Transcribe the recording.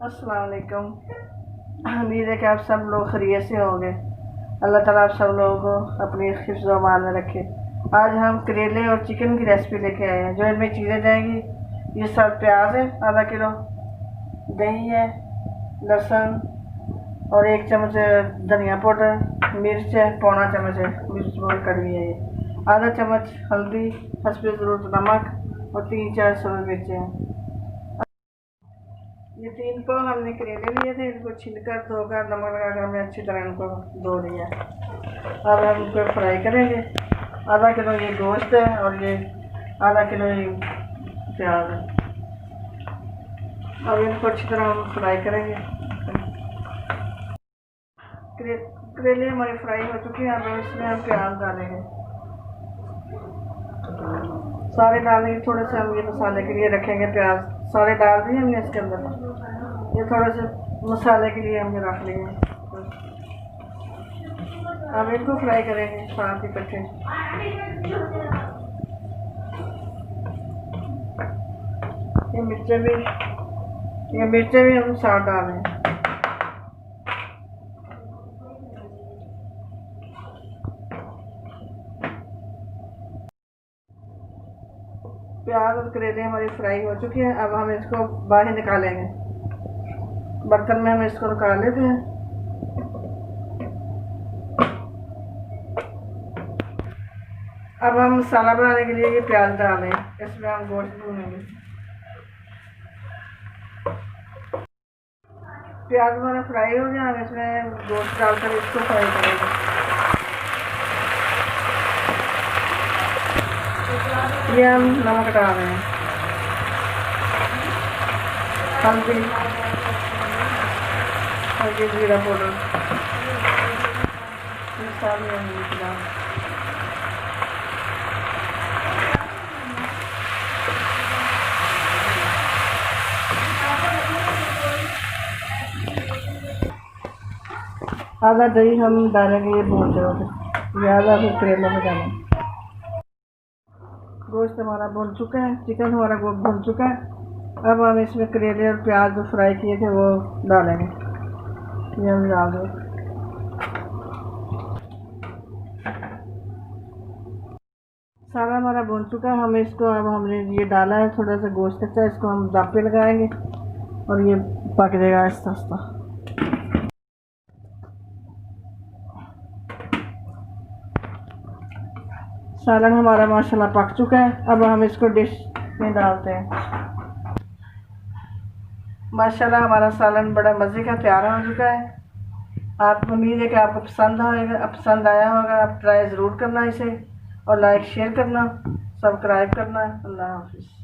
अस्सलाम वालेकुम। उम्मीद है कि आप सब लोग खैरियत से होंगे। अल्लाह ताला आप सब लोगों को अपनी हिफ्ज़ व अमान में रखे। आज हम करेले और चिकन की रेसिपी लेके आए हैं। जो इनमें चीज़ें जाएंगी, ये सब प्याज है आधा किलो, दही है, लहसुन और 1 चम्मच धनिया पाउडर, मिर्च है पौना चम्मच है, मिर्च बहुत कड़वी है ये, आधा चम्मच हल्दी, हस्बे ज़रूरत नमक और 3-4 सूरज मिर्चें हैं। ये 3 पाव हमने करेले लिए थे, इनको छिलकर धोकर नमक लगाकर हमने अच्छी तरह इनको धो लिया। अब हम इनको फ्राई करेंगे। आधा किलो ये गोश्त है और ये आधा किलो ये प्याज है। अब इनको अच्छी तरह हम फ्राई करेंगे। करेले हमारे फ्राई हो चुके हैं। अब इसमें हम प्याज डालेंगे, सारे डालेंगे। थोड़े से हम ये मसाले के लिए रखेंगे, प्याज सारे डाल दिए हमने इसके अंदर। ये थोड़े से मसाले के लिए हमने रख लिए। अब इनको फ्राई करेंगे साथ ही इकट्ठे। ये मिर्चें भी हम साथ डालें। प्याज और करेले हमारी फ्राई हो चुकी हैं। अब हम इसको बाहर निकालेंगे, बर्तन में हम इसको निकाल लेते हैं। अब हम मसाला बनाने के लिए ये प्याज डालें, इसमें हम गोश्त भूनेंगे। प्याज हमारा फ्राई हो गया, हम इसमें गोश्त डालकर इसको फ्राई करेंगे। ये हम नमक डाल रहे हैं, हल्दी और ये जीरा पाउडर, ये सारी हम डाल। आधा दही हम डालेंगे, ये भून जाएगा। ये आधा फिर करेला में डालेंगे। गोश्त हमारा भुन चुका है, चिकन हमारा भुन चुका है। अब हम इसमें करेले और प्याज जो फ्राई किए थे वो डालेंगे। ये हम डाल दें। सारा हमारा भुन चुका है। हम इसको अब हमने ये डाला है, थोड़ा सा गोश्त कच्चा, इसको हम दम पे लगाएंगे और ये पक जाएगा आहिस्ता आहिस्ता। सालन हमारा माशाल्लाह पक चुका है। अब हम इसको डिश में डालते हैं। माशाल्लाह हमारा सालन बड़ा मज़े का तैयार हो चुका है। आप उम्मीद है कि आपको पसंद आया होगा। आप ट्राई ज़रूर करना इसे और लाइक शेयर करना, सब्सक्राइब करना। अल्लाह हाफ़िज़।